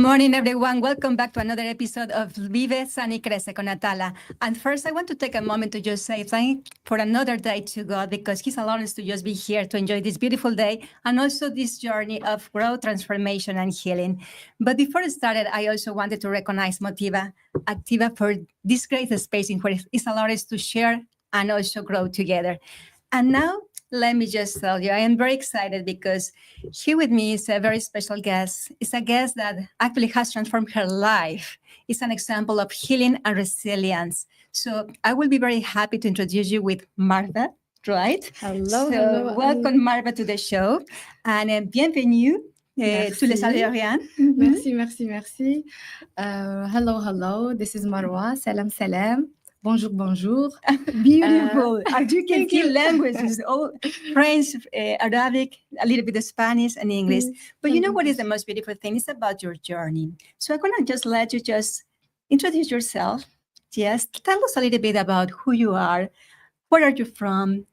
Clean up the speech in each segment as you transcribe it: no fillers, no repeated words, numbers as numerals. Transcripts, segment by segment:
morning, everyone. Welcome back to another episode of Vive, Crece con Atala. And first, I want to take a moment to just say thank for another day to God, because He's allowed us to just be here to enjoy this beautiful day and also this journey of growth, transformation, and healing. But before I started, I also wanted to recognize MotivActiva for this great space in which it's allowed us to share and also grow together. And now, let me just tell you, I am very excited because here with me is a very special guest. It's a guest that actually has transformed her life. It's an example of healing and resilience. So I will be very happy to introduce you with Marwa, right? Hello. Welcome, Marwa, to the show. And bienvenue to Les Algériens. Merci. Hello. This is Marwa. Salam. Bonjour. Beautiful. As you can see, languages, all French, Arabic, a little bit of Spanish and English. But you know what is the most beautiful thing? It's about your journey. So I'm going to just let you just introduce yourself. Just tell us a little bit about who you are, where are you from,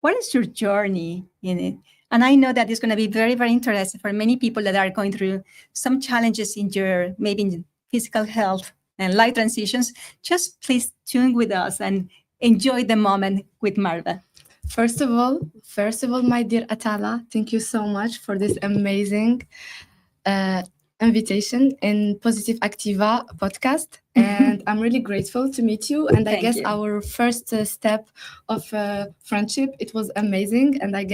what is your journey in it? And I know that it's going to be very, very interesting for many people that are going through some challenges in your, maybe in physical health and life transitions. Just please tune with us and enjoy the moment with Marwa. First of all, my dear Atala, thank you so much for this amazing invitation in MotivActiva podcast. And I'm really grateful to meet you. And I guess our first step of friendship, it was amazing. And I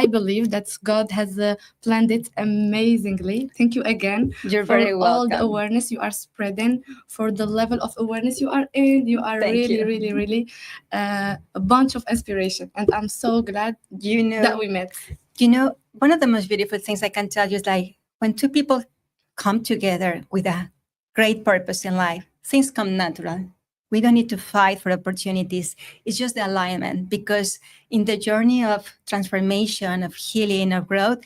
believe that God has planned it amazingly. Thank you again. You're for very welcome. All the awareness you are spreading, for the level of awareness you are in. You are really a bunch of inspiration. And I'm so glad that we met. You know, one of the most beautiful things I can tell you is like when two people come together with a great purpose in life, things come natural. We don't need to fight for opportunities. It's just the alignment, because in the journey of transformation, of healing, of growth,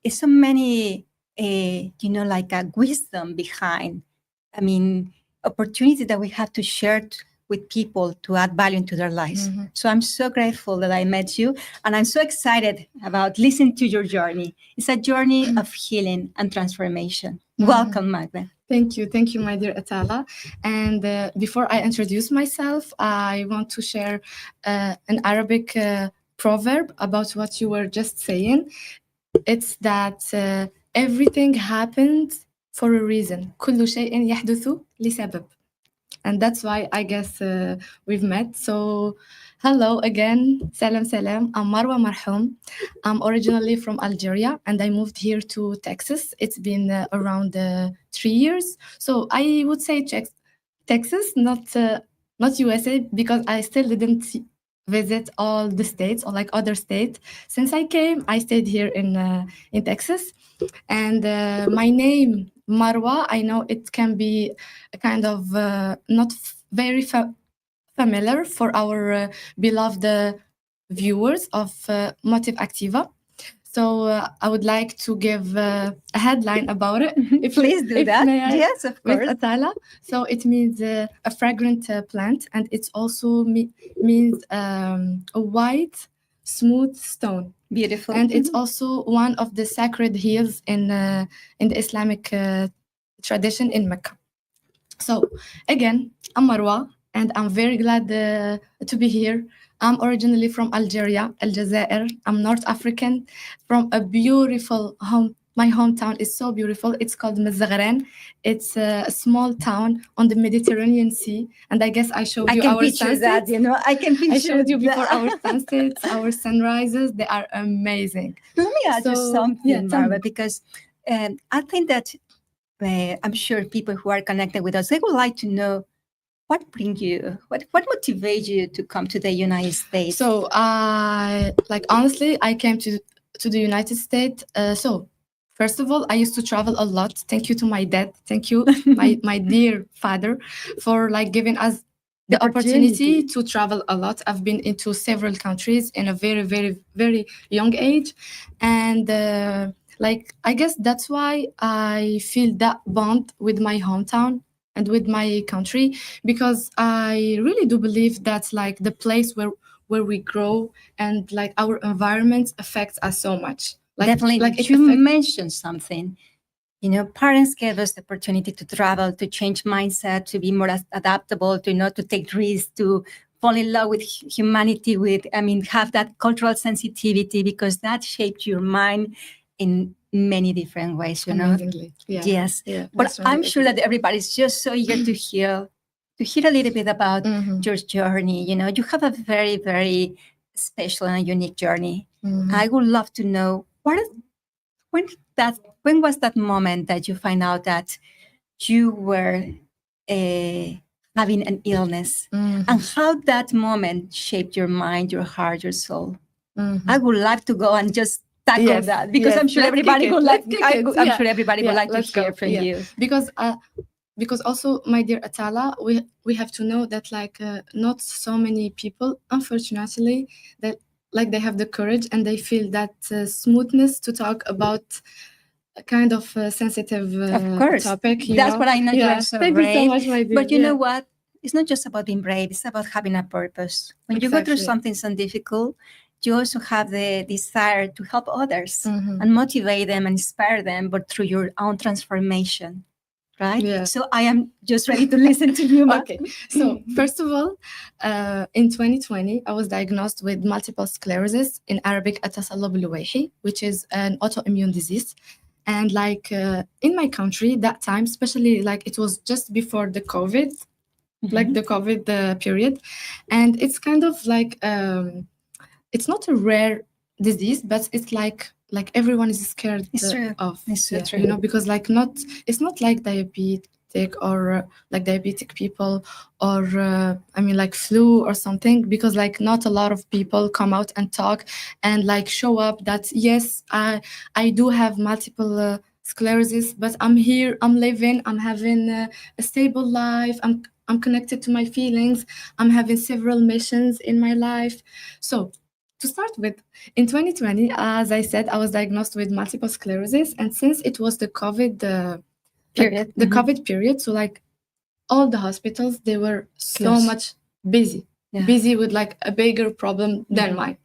it's so many, like a wisdom behind. I mean, opportunities that we have to share with people to add value into their lives. Mm-hmm. So I'm so grateful that I met you, and I'm so excited about listening to your journey. It's a journey of healing and transformation. Mm-hmm. Welcome, Marwa. Thank you, my dear Atala. And before I introduce myself, I want to share an Arabic proverb about what you were just saying. It's that everything happened for a reason. كل شيء يحدث لسبب. And that's why I guess we've met. So hello again. Salam. I'm Marwa Merhoum. I'm originally from Algeria and I moved here to Texas. It's been around 3 years. So I would say Texas, not USA, because I still didn't visit all the states or like other states. Since I came, I stayed here in Texas. And my name, Marwa, I know it can be a kind of not very familiar for our beloved viewers of MotivActiva. So I would like to give a headline about it. Please do that. Yes, of course. With Atala. So it means a fragrant plant, and it also means a white, smooth stone. Beautiful. And it's also one of the sacred hills in the Islamic tradition in Mecca. So again, I'm Marwa, and I'm very glad to be here. I'm originally from Algeria, Aljazair. I'm North African, from a beautiful home. My hometown is so beautiful. It's called Mazzagran. It's a small town on the Mediterranean Sea. And I guess I showed you our sunsets. I can picture I showed you before our sunsets, our sunrises. They are amazing. Let me ask you something, Marwa, because I think that I'm sure people who are connected with us, they would like to know what brings you, what motivates you to come to the United States? So, honestly, I came to the United States. First of all, I used to travel a lot. Thank you to my dad. Thank you, my dear father, for giving us the opportunity to travel a lot. I've been into several countries in a very, very, very young age. And I guess that's why I feel that bond with my hometown and with my country, because I really do believe that's the place where we grow, and our environment affects us so much. Definitely. You mentioned something. Parents gave us the opportunity to travel, to change mindset, to be more adaptable, to take risks, to fall in love with humanity, have that cultural sensitivity, because that shaped your mind in many different ways, Amazingly. Yeah. Yes. Yeah. But I'm sure that everybody's just so eager to hear a little bit about your journey. You have a very, very special and unique journey. I would love to know when was that moment that you find out that you were having an illness, and how that moment shaped your mind, your heart, your soul. I would like to go and just tackle that, because I'm sure everybody would like. I'm sure everybody would like to hear from you. Because also, my dear Atala, we have to know that not so many people, unfortunately, that they have the courage and they feel that smoothness to talk about a kind of sensitive topic. That's what I know. You are so Thank brave. you so much, my dear. But you know what? It's not just about being brave. It's about having a purpose. When you go through something so difficult, you also have the desire to help others and motivate them and inspire them, but through your own transformation. Right? Yeah. So I am just ready to listen to you. Okay. So first of all, in 2020, I was diagnosed with multiple sclerosis, in Arabic, Atasalla bil-Luwayhi, which is an autoimmune disease. And in my country that time, especially it was just before the COVID, the COVID period. And it's kind of it's not a rare disease, but it's like everyone is scared of. It's so true. Because it's not like diabetic or diabetic people or flu or something, because not a lot of people come out and talk and show up that yes, I do have multiple sclerosis, but I'm here, I'm living, I'm having a stable life, I'm connected to my feelings, I'm having several missions in my life. So to start with, in 2020, as I said, I was diagnosed with multiple sclerosis, and since it was the COVID period, COVID period, so all the hospitals, they were so much busy with a bigger problem than mine.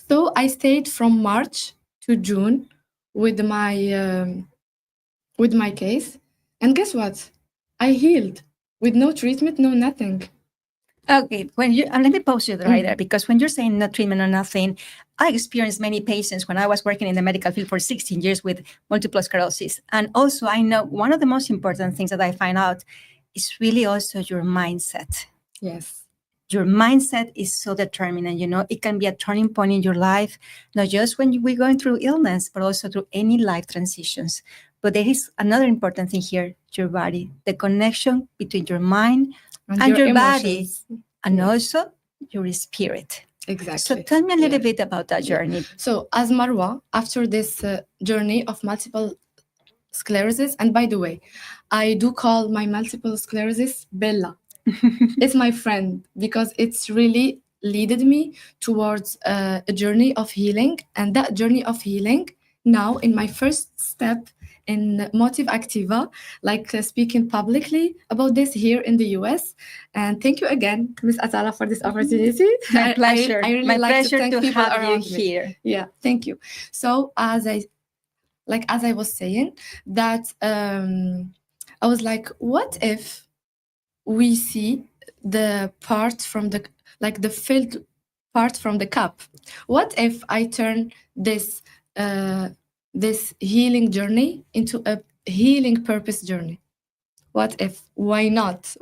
So I stayed from March to June with my case, and guess what? I healed with no treatment, no nothing. Okay, let me pause you right there, because when you're saying no treatment or nothing, I experienced many patients when I was working in the medical field for 16 years with multiple sclerosis. And also, I know one of the most important things that I find out is really also your mindset. Yes. Your mindset is so determinant. It can be a turning point in your life, not just when we're going through illness, but also through any life transitions. But there is another important thing here, your body, the connection between your mind and your body, and also your spirit. Exactly. So tell me a little bit about that journey. So as Marwa, after this journey of multiple sclerosis, and by the way, I do call my multiple sclerosis Bella. It's my friend, because it's really led me towards a journey of healing. And that journey of healing, now in my first step in MotivActiva, speaking publicly about this here in the US. And thank you again, Ms. Atala, for this opportunity. My pleasure. I really my like pleasure to thank to people have around you me. Here. Yeah, thank you. So as I was saying, that I was what if we see the part from the filled part from the cup? What if I turn this healing journey into a healing purpose journey? What if? Why not?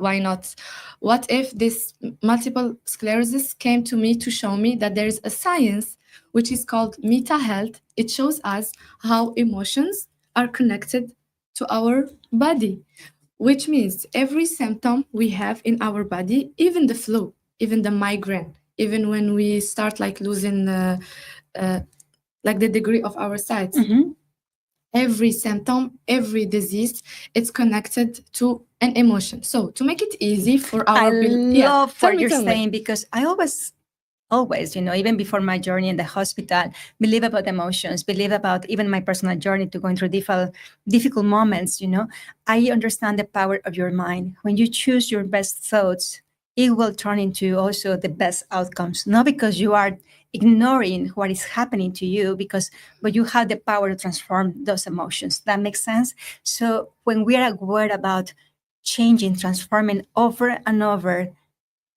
What if this multiple sclerosis came to me to show me that there is a science which is called meta health? It shows us how emotions are connected to our body, which means every symptom we have in our body, even the flu, even the migraine, even when we start losing the degree of our sight, every symptom, every disease, it's connected to an emotion. So to make it easy for our... I love what you're saying, because I always, even before my journey in the hospital, believe about emotions, believe about even my personal journey to going through difficult moments. I understand the power of your mind. When you choose your best thoughts, it will turn into also the best outcomes, not because you are ignoring what is happening to you but you have the power to transform those emotions. That makes sense. So when we are aware about changing, transforming over and over,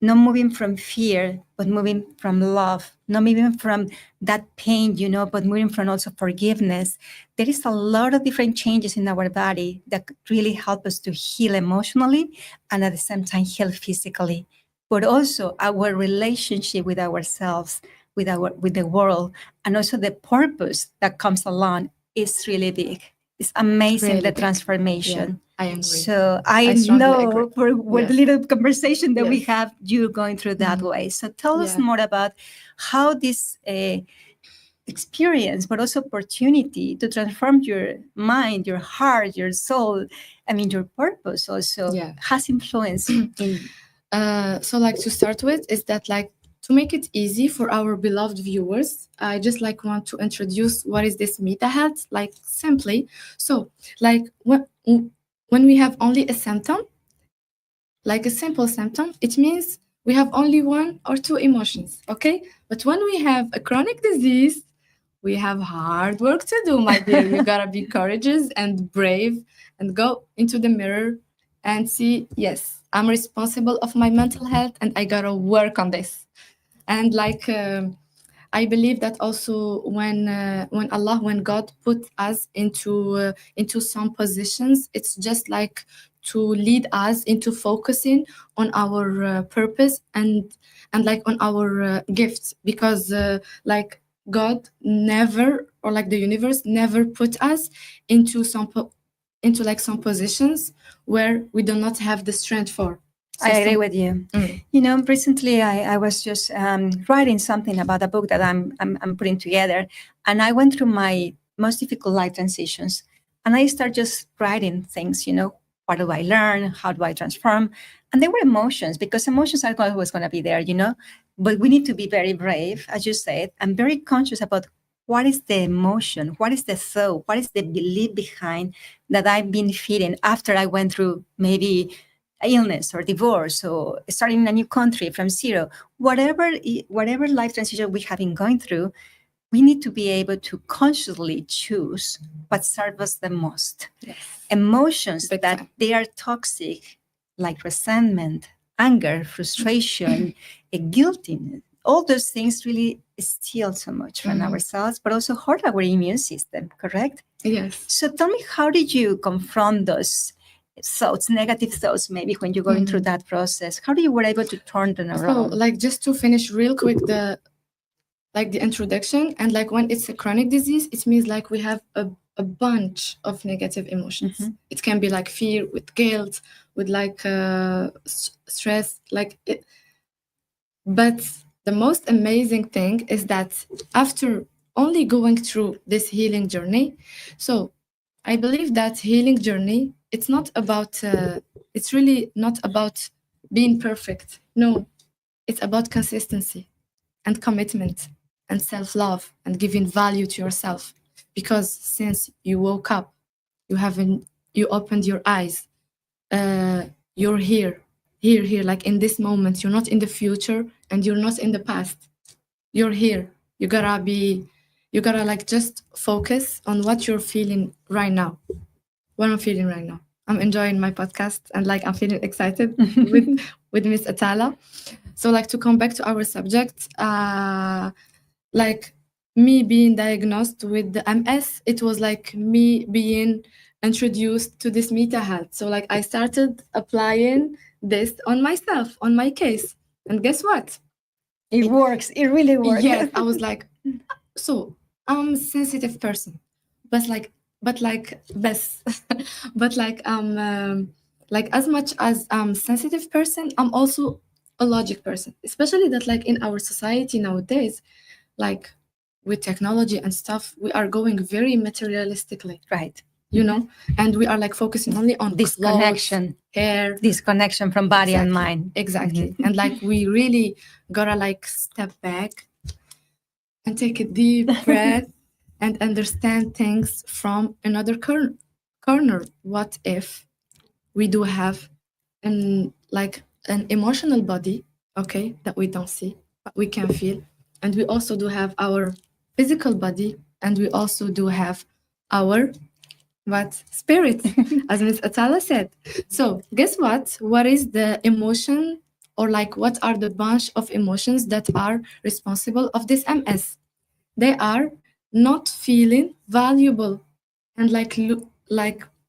not moving from fear, but moving from love, not moving from that pain, but moving from also forgiveness. There is a lot of different changes in our body that really help us to heal emotionally and at the same time heal physically, but also our relationship with ourselves, with the world, and also the purpose that comes along is really big. It's amazing, Really the big. transformation. I agree. So I strongly know agree. for the Yes. little conversation that we Yes. have, you're going through that way. So tell us Yeah. more about how this experience, but also opportunity to transform your mind, your heart, your soul, your purpose also Yeah. has influence in. So like to start with is that like to make it easy for our beloved viewers, I just like want to introduce what is this meta health like simply. So like when we have only a symptom, like a simple symptom, it means we have only one or two emotions, okay? But when we have a chronic disease, we have hard work to do, my dear. You gotta be courageous and brave and go into the mirror and see, yes, I'm responsible of my mental health and I gotta work on this. And like I believe that also when God put us into some positions, it's just like to lead us into focusing on our purpose and like on our gifts, because like God never, or like the universe never put us into into like some positions where we do not have the strength for. I agree with you. Recently I was just writing something about a book that I'm putting together, and I went through my most difficult life transitions, and I started just writing things. What do I learn? How do I transform? And there were emotions, because emotions are always going to be there. But we need to be very brave, as you said, and very conscious about what is the emotion, what is the thought, what is the belief behind that I've been feeling after I went through maybe illness or divorce or starting in a new country from zero. Whatever life transition we have been going through, we need to be able to consciously choose what serves us the most. Yes. Emotions Big that time. they are toxic, like resentment, anger, frustration, guiltiness, all those things really steal so much from ourselves, but also hurt our immune system, correct? Yes. So tell me, how did you confront those thoughts, negative thoughts, maybe when you're going through that process? How do you were able to turn them around? So like just to finish real quick the introduction, and like when it's a chronic disease, it means like we have a bunch of negative emotions. It can be like fear, with guilt, with like stress, like it. But the most amazing thing is that after only going through this healing journey, so I believe that healing journey, it's not about it's really not about being perfect. No, it's about consistency and commitment and self-love and giving value to yourself. Because since you woke up, you opened your eyes, you're here, like in this moment. You're not in the future and you're not in the past. You're here. You gotta like just focus on what you're feeling right now. What I'm feeling right now. I'm enjoying my podcast and like I'm feeling excited with Miss Atala. So like to come back to our subject, like me being diagnosed with the MS, it was like me being introduced to this meta health. So like I started applying this on myself, on my case, and guess what? It works. It really works. Yes, I was like, so I'm a sensitive person, but best, but like as much as I'm sensitive person, I'm also a logic person. Especially that like in our society nowadays, like with technology and stuff, we are going very materialistically, Right. And we are like focusing only on Disconnection, hair, disconnection from body and mind. Exactly. And like we really gotta like step back and take a deep breath and understand things from another corner. What if we do have an emotional body, okay, that we don't see, but we can feel, and we also do have our physical body, and we also do have our what spirit, as Miss Atala said. So guess what? What is the emotion, or like what are the bunch of emotions that are responsible of this MS? They are not feeling valuable, and like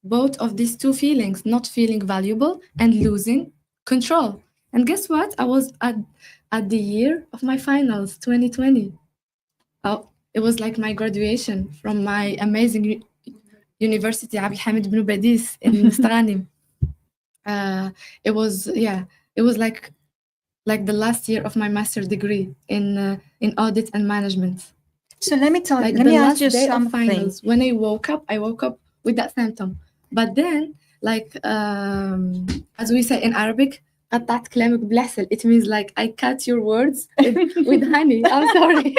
both of these two feelings, not feeling valuable and losing control. And guess what? I was at the year of my finals, 2020. Oh, it was like my graduation from my amazing University Abdel Hamid bin Badis in Mustaghanim. It was, yeah, it was like the last year of my master degree in audit and management. So let me tell Like you, let the me last ask you day of something. finals, when I woke up with that symptom. But then, like as we say in Arabic, قطعت كلامك بالعسل. It means like I cut your words with honey. I'm sorry.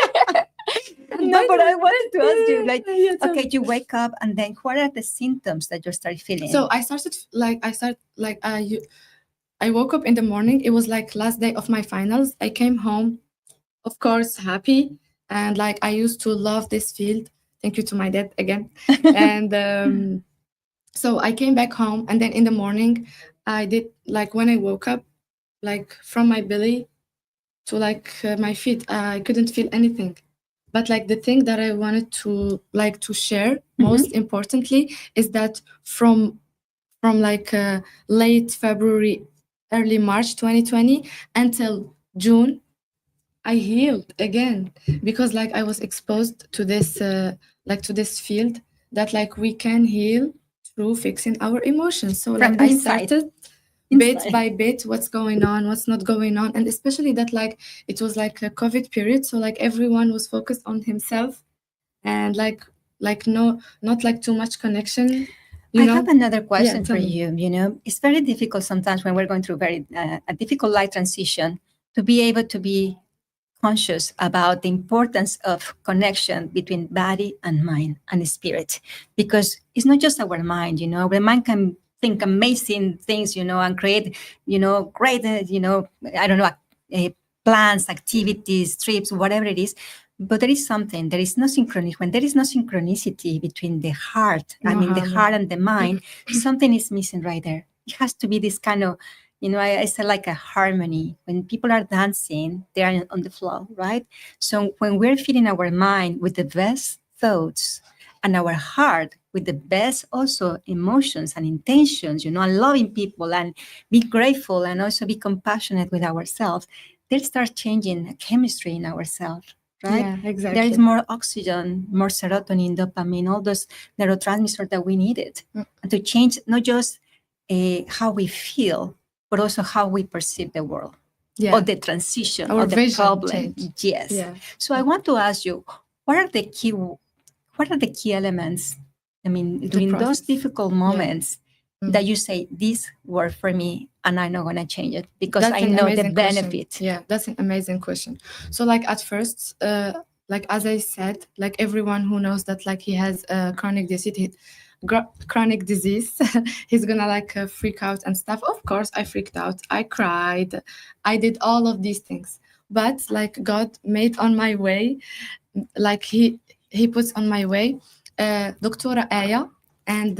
No, but I wanted to ask you, like, Yeah, tell okay, me. you wake up, and then what are the symptoms that you start feeling? So I woke up in the morning. It was like last day of my finals. I came home, of course, happy, and like I used to love this field. Thank you to my dad again. And so I came back home, and then in the morning, I did like when I woke up, like from my belly to like my feet, I couldn't feel anything. But like the thing that I wanted to share most importantly is that from like late February, early March 2020 until June, I healed again, because like I was exposed to this to this field that like we can heal through fixing our emotions. So From like the I inside. started bit by bit what's going on, what's not going on, and especially that like it was like a COVID period, so like everyone was focused on himself, and like no, not like too much connection. I have another question tell for me. you. You know, it's very difficult sometimes when we're going through very a difficult life transition to be able to be conscious about the importance of connection between body and mind and spirit, because it's not just our mind. You know, the mind can think amazing things, you know, and create, you know, great, I don't know, plans, activities, trips, whatever it is. But there is something, there is no synchronicity. When there is no synchronicity between the heart, the heart and the mind, something is missing right there. It has to be this kind of, you know, I say like a harmony. When people are dancing, they are on the flow, right? So when we're feeding our mind with the best thoughts and our heart with the best also emotions and intentions, you know, and loving people and be grateful and also be compassionate with ourselves, they start changing chemistry in ourselves, right? Yeah, exactly. There is more oxygen, more serotonin, dopamine, all those neurotransmitters that we needed to change not just how we feel, but also how we perceive the world, or the transition, Our or the vision problem. change. Yes. Yeah. So I want to ask you, what are the key elements? I mean, during those process. difficult moments that you say, this worked for me and I'm not going to change it because That's I an know the amazing question. benefit. Yeah, that's an amazing question. So like at first, like as I said, like everyone who knows that like he has a chronic disease, he's gonna like freak out and stuff. Of course, I freaked out. I cried. I did all of these things. But like God made on my way, like he puts on my way Doctora Aya and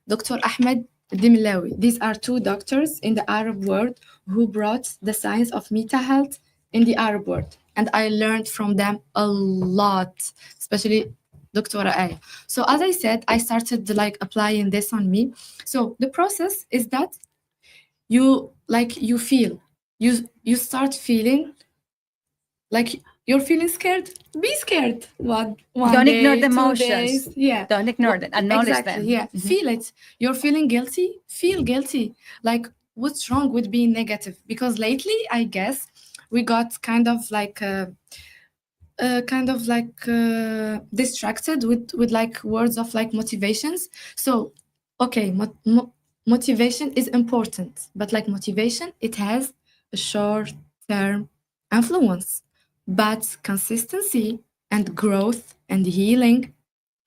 Dr. Ahmed Dimlawi. These are two doctors in the Arab world who brought the science of mental health in the Arab world. And I learned from them a lot, especially Dr. Aya. So as I said, I started like applying this on me. So the process is that you feel, you start feeling like you're feeling scared. Be scared. One Don't day, ignore the 2 emotions. days. Yeah. Don't ignore them. Acknowledge Exactly. them. Yeah. Feel it. You're feeling guilty. Feel guilty. Like, what's wrong with being negative? Because lately, I guess we got kind of like distracted with like words of like motivations. So, okay, motivation is important, but like motivation, it has a short-term influence, but consistency and growth and healing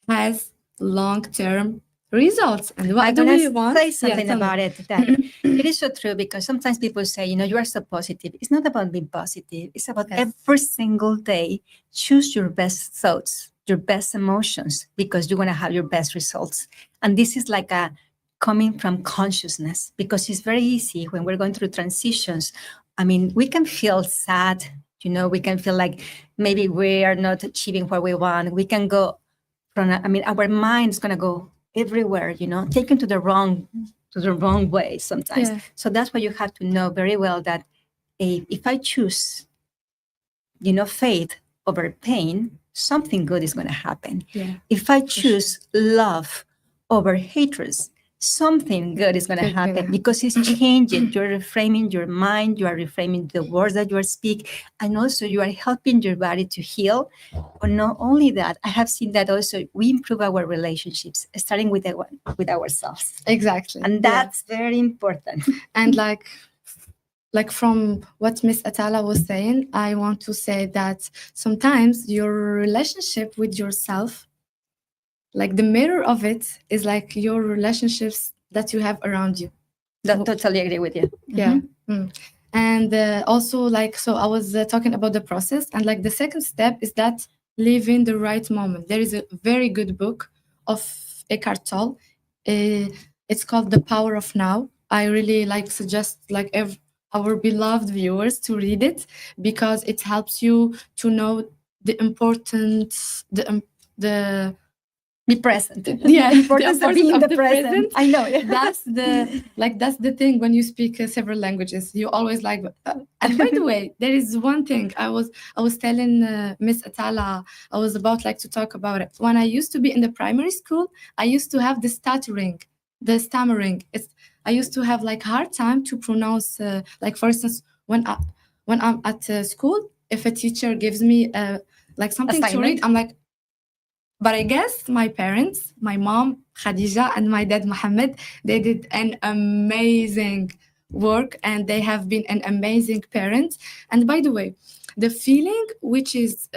has long-term results. And what I'm do gonna we want? say something tell me. about it. That it is so true, because sometimes people say, you are so positive. It's not about being positive. It's about Yes. every single day choose your best thoughts, your best emotions, because you're gonna have your best results. And this is like a coming from consciousness, because it's very easy when we're going through transitions. I mean, we can feel sad. We can feel like maybe we are not achieving what we want. We can go our mind's gonna go everywhere, taken to the wrong way sometimes. Yeah. So that's why you have to know very well that if I choose, faith over pain, something good is going to happen. Yeah. If I choose love over hatred, something good is going to Good gonna happen, happen. because it's changing. You're reframing your mind, you are reframing the words that you are speaking, and also you are helping your body to heal. But not only that, I have seen that also we improve our relationships, starting with ourselves. Exactly. And that's very important. And like from what Miss Atala was saying, I want to say that sometimes your relationship with yourself, like the mirror of it, is like your relationships that you have around you. Totally agree with you. Yeah. And also, like, so I was talking about the process, and like the second step is that live in the right moment. There is a very good book of Eckhart Tolle. It's called The Power of Now. I really suggest our beloved viewers to read it, because it helps you to know the importance, the Be present. Yeah, The importance of being the the present. I know. Yeah. That's the thing when you speak several languages. You always and by the way, there is one thing I was telling Miss Atala. I was about to talk about it. When I used to be in the primary school, I used to have the stammering. I used to have hard time to pronounce. For instance, when I'm at school, if a teacher gives me something to read, I'm like. But I guess my parents, my mom, Khadija, and my dad, Mohammed, they did an amazing work, and they have been an amazing parent. And by the way, the feeling which is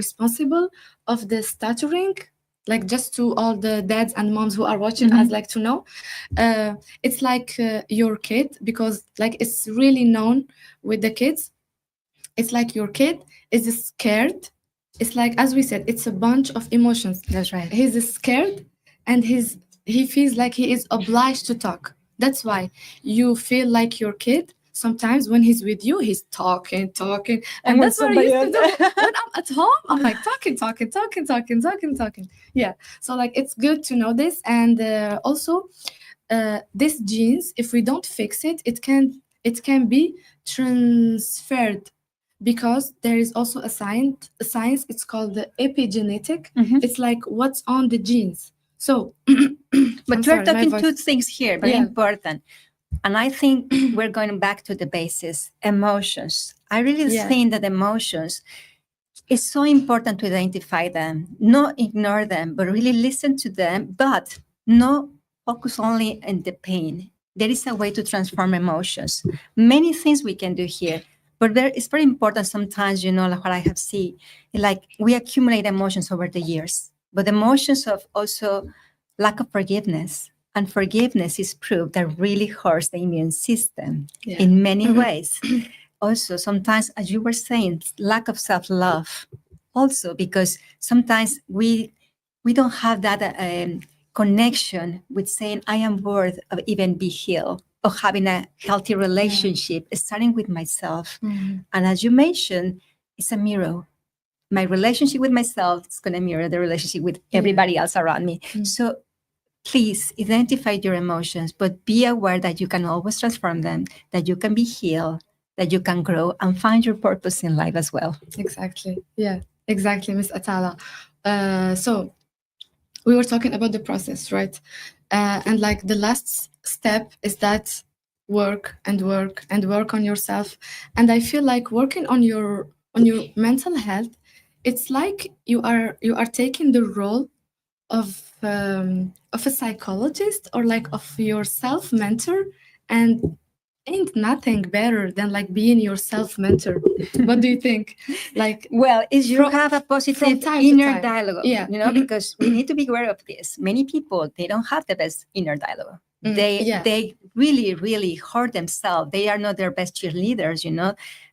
responsible of the stuttering, just to all the dads and moms who are watching us, to know, it's your kid, because it's really known with the kids. It's like your kid is scared. It's as we said, it's a bunch of emotions. That's right. He's scared, and he feels like he is obliged to talk. That's why you feel like your kid. Sometimes when he's with you, he's talking. And that's what I used to do. When I'm at home, I'm talking. Yeah. So it's good to know this. And also, these genes, if we don't fix it, it can be transferred, because there is also a science. It's called the epigenetic. It's what's on the genes. So, but we're talking two things here, very important. And I think we're going back to the basis, emotions. I really think that emotions is so important to identify them, not ignore them, but really listen to them, but not focus only on the pain. There is a way to transform emotions. Many things we can do here. But it's very important sometimes, what I have seen, we accumulate emotions over the years, but emotions of also lack of forgiveness. And forgiveness is proof that really hurts the immune system in many ways. Also, sometimes, as you were saying, lack of self-love. Also, because sometimes we don't have that connection with saying, I am worth of even be healed, of having a healthy relationship, starting with myself. And as you mentioned, it's a mirror. My relationship with myself is going to mirror the relationship with everybody else around me. So please identify your emotions, but be aware that you can always transform them, that you can be healed, that you can grow and find your purpose in life as well. Exactly. Yeah, exactly, Miss Atala. So we were talking about the process, right? And the last step is that work on yourself. And I feel like working on your mental health, it's like you are taking the role of a psychologist, or of your self mentor, and ain't nothing better than like being yourself mentor. What do you think? Like, well, is you from- have a from positive time to inner time. dialogue, Yeah. because we need to be aware of this. Many people, they don't have the best inner dialogue. Yeah. They really, really hurt themselves. They are not their best cheerleaders,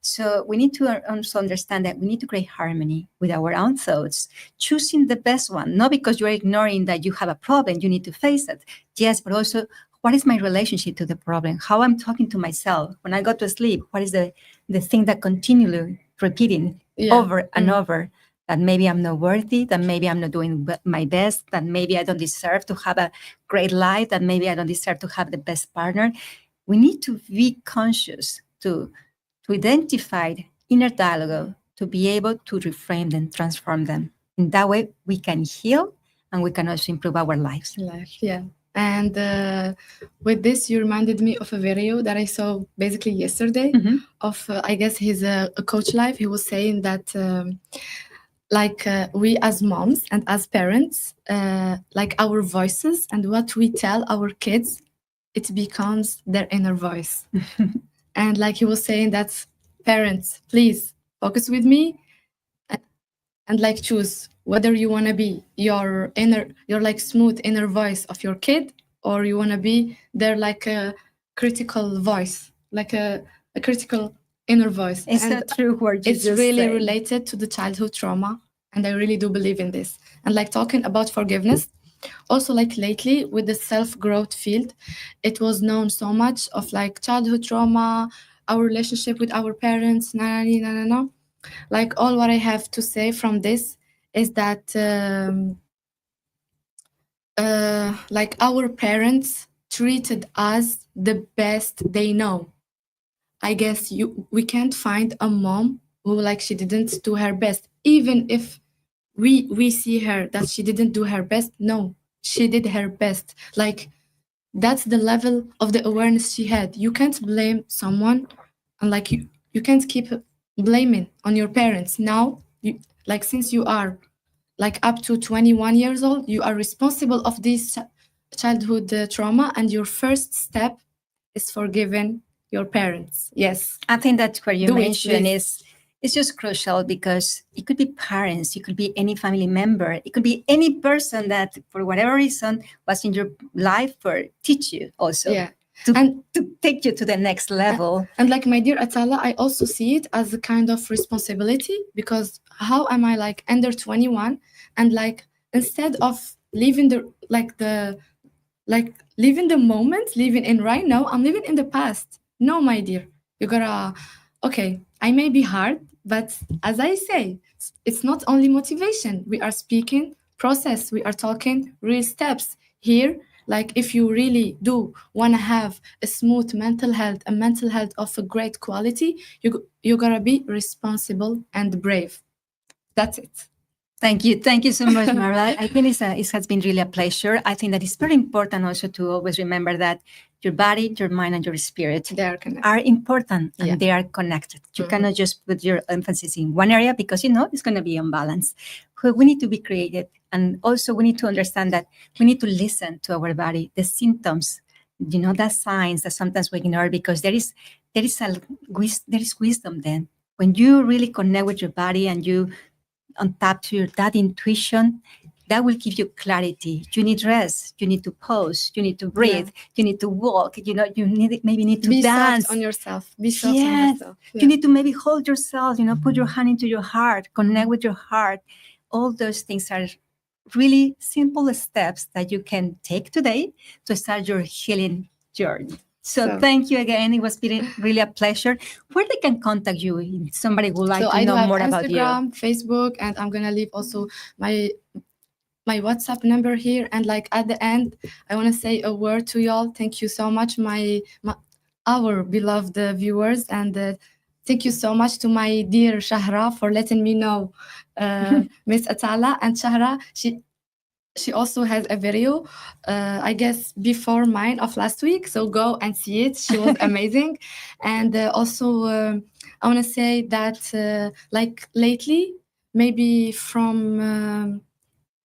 So we need to also understand that we need to create harmony with our own thoughts, choosing the best one, not because you're ignoring that you have a problem, you need to face it. Yes, but also, what is my relationship to the problem? How I'm talking to myself when I go to sleep? What is the thing that continually repeating over and over? That maybe I'm not worthy, that maybe I'm not doing my best, that maybe I don't deserve to have a great life, that maybe I don't deserve to have the best partner. We need to be conscious to identify inner dialogue, to be able to reframe them, transform them. In that way, we can heal and we can also improve our lives. Yeah. And with this, you reminded me of a video that I saw basically yesterday of, I guess he's a coach live. He was saying that we as moms and as parents, like our voices and what we tell our kids, it becomes their inner voice. And like he was saying that parents, please focus with me and like choose whether you want to be your like smooth inner voice of your kid, or you want to be their like a critical voice, like a critical inner voice. It's a true word. It's really related to the childhood trauma, and I really do believe in this. And like talking about forgiveness, also like lately with the self-growth field, it was known so much of like childhood trauma, our relationship with our parents, no. Like all what I have to say from this is that like our parents treated us the best they know. I guess we can't find a mom who like she didn't do her best, even if we see her that she didn't do her best. No, she did her best. Like that's the level of the awareness she had. You can't blame someone, and like you can't keep blaming on your parents. Now, like since you are like up to 21 years old, you are responsible of this childhood trauma, and your first step is forgiving your parents. Yes, I think that's where you mentioned is it's just crucial, because it could be parents, it could be any family member, it could be any person that for whatever reason was in your life or teach you also. Yeah. To take you to the next level. And like my dear Atala, I also see it as a kind of responsibility, because how am I like under 21 and like instead of living living the moment, living in right now, I'm living in the past. No, my dear, you gotta, okay, I may be hard, but as I say, it's not only motivation. We are speaking process, we are talking real steps here. Like if you really do want to have a smooth mental health, a mental health of a great quality, you gotta be responsible and brave. That's it. Thank you so much, Marwa. I think it has been really a pleasure. I think that it's very important also to always remember that your body, your mind, and your spirit are important, and they are connected. You cannot just put your emphasis in one area, because it's going to be unbalanced. We need to be creative, and also we need to understand that we need to listen to our body, the symptoms, the signs that sometimes we ignore, because there is wisdom then. When you really connect with your body and you on tap to that intuition, that will give you clarity. You need rest. You need to pause. You need to breathe. You need to walk. You maybe need to be dance. Soft on yourself. Be soft on yourself. You need to maybe hold yourself. Put your hand into your heart. Connect with your heart. All those things are really simple steps that you can take today to start your healing journey. So thank you again. It was really a pleasure. Where they can contact you if somebody would like to know more about you? Instagram, Facebook, and I'm gonna leave also my WhatsApp number here. And like at the end, I want to say a word to y'all. Thank you so much, our beloved viewers, and thank you so much to my dear Shahra for letting me know Miss Atala. And Shahra, she also has a video, I guess, before mine of last week. So go and see it. She was amazing. And also, I want to say that like lately, maybe from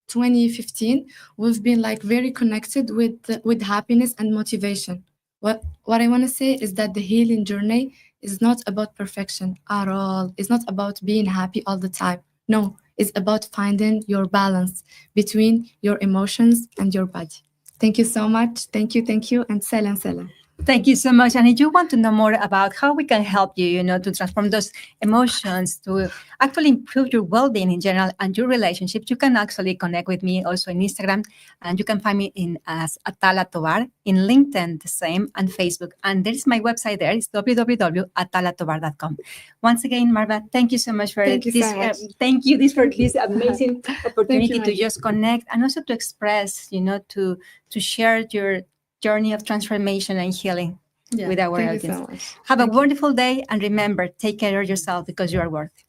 2015, we've been like very connected with happiness and motivation. what I want to say is that the healing journey is not about perfection at all. It's not about being happy all the time. No, it's about finding your balance between your emotions and your body. Thank you so much. Thank you, and salam salam. Thank you so much. And if you want to know more about how we can help you, to transform those emotions, to actually improve your well-being in general and your relationships, you can actually connect with me also in Instagram. And you can find me in as Atala Tovar, in LinkedIn the same, and Facebook. And there's my website there. It's www.atalatovar.com. Once again, Marwa, thank you so much for Thank you this. so much. Thank you for this amazing opportunity to Mike. just connect and also to express, to share your journey of transformation and healing with our Thank audience. you so much. Have a Thank you. wonderful day, and remember, take care of yourself because you are worth it.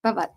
Bye-bye.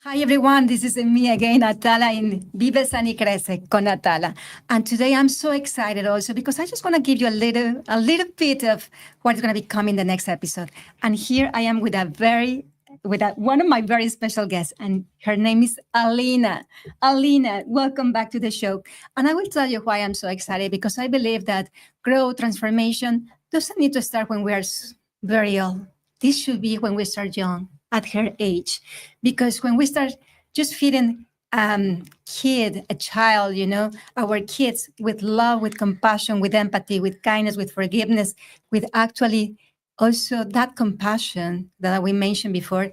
Hi everyone, this is me again, Atala in Vive y Crece con Atala. And today I'm so excited also because I just want to give you a little bit of what's going to be coming the next episode. And here I am with one of my very special guests, and her name is Alina. Alina, welcome back to the show. And I will tell you why I'm so excited, because I believe that growth, transformation doesn't need to start when we are very old. This should be when we start young, at her age, because when we start just feeding a child, our kids with love, with compassion, with empathy, with kindness, with forgiveness, with actually also that compassion that we mentioned before,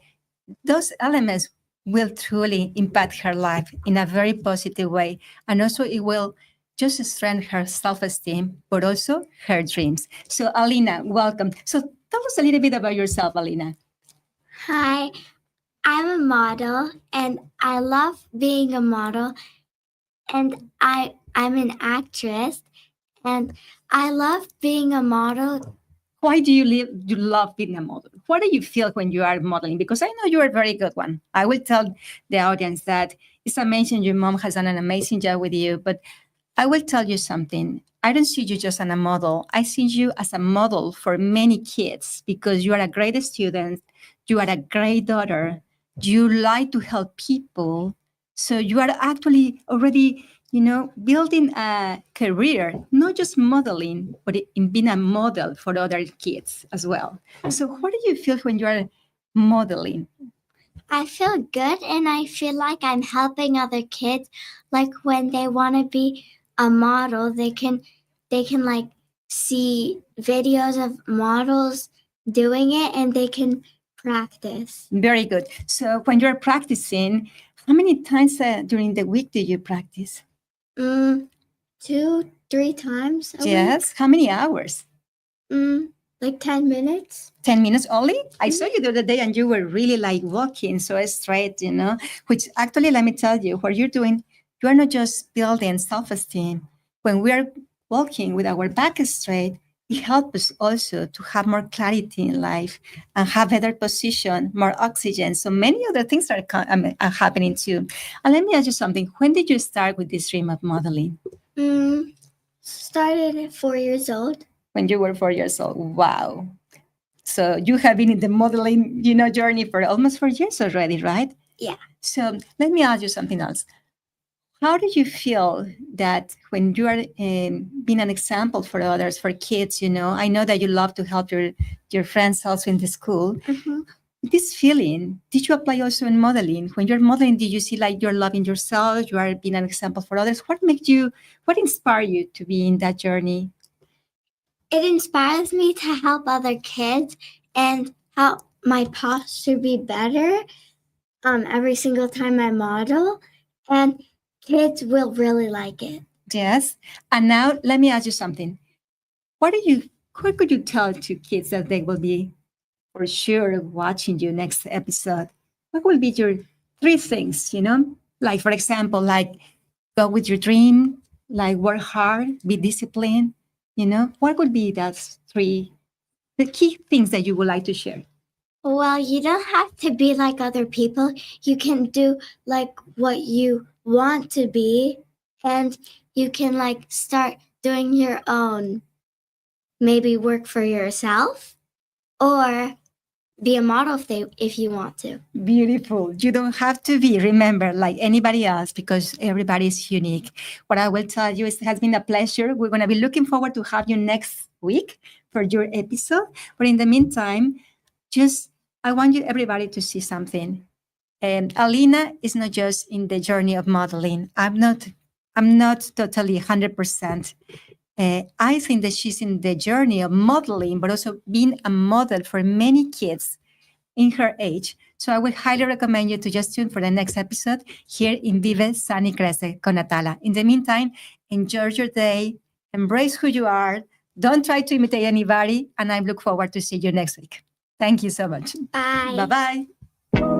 those elements will truly impact her life in a very positive way. And also it will just strengthen her self-esteem, but also her dreams. So Alina, welcome. So tell us a little bit about yourself, Alina. Hi, I'm a model and I love being a model, and I'm an actress and I love being a model. Why do you love being a model? What do you feel when you are modeling? Because I know you are a very good one. I will tell the audience that it's amazing. Your mom has done an amazing job with you, but I will tell you something. I don't see you just as a model. I see you as a model for many kids, because you are a great student. You are a great daughter. You like to help people. So you are actually already, building a career, not just modeling, but in being a model for other kids as well. So what do you feel when you are modeling? I feel good and I feel like I'm helping other kids. Like when they want to be a model, they can like see videos of models doing it and they can practice. Very good. So when you're practicing, how many times during the week do you practice? 2-3 times a Yes. week. How many hours? Like 10 minutes. 10 minutes only? I saw you the other day and you were really like walking so straight, which actually, let me tell you, what you're doing, you are not just building self-esteem. When we are walking with our back straight, it helps us also to have more clarity in life and have better position, more oxygen. So many other things are happening too. And let me ask you something. When did you start with this dream of modeling? Started at 4 years old. When you were 4 years old. Wow. So you have been in the modeling, journey for almost 4 years already, right? Yeah. So let me ask you something else. How do you feel that when you are being an example for others, for kids, I know that you love to help your friends also in the school. Mm-hmm. this feeling, did you apply also in modeling? When you're modeling, did you see like you're loving yourself, you are being an example for others? What inspired you to be in that journey? It inspires me to help other kids and help my posture be better every single time I model, and kids will really like it. Yes. And now let me ask you something. What could you tell to kids that they will be for sure watching you next episode? What will be your 3 things, Like, for example, like go with your dream, like work hard, be disciplined, What would be the key things that you would like to share? Well, you don't have to be like other people. You can do like what you want to be, and you can like start doing your own, maybe work for yourself or be a model if you want to. Beautiful. You don't have to be, remember, like anybody else because everybody is unique. What I will tell you is it has been a pleasure. We're going to be looking forward to have you next week for your episode. But in the meantime, I want everybody to see something. Alina is not just in the journey of modeling. I'm not totally 100%. I think that she's in the journey of modeling, but also being a model for many kids in her age. So I would highly recommend you to just tune for the next episode here in Vive, Crece con Atala. In the meantime, enjoy your day, embrace who you are, don't try to imitate anybody, and I look forward to see you next week. Thank you so much. Bye. Bye-bye.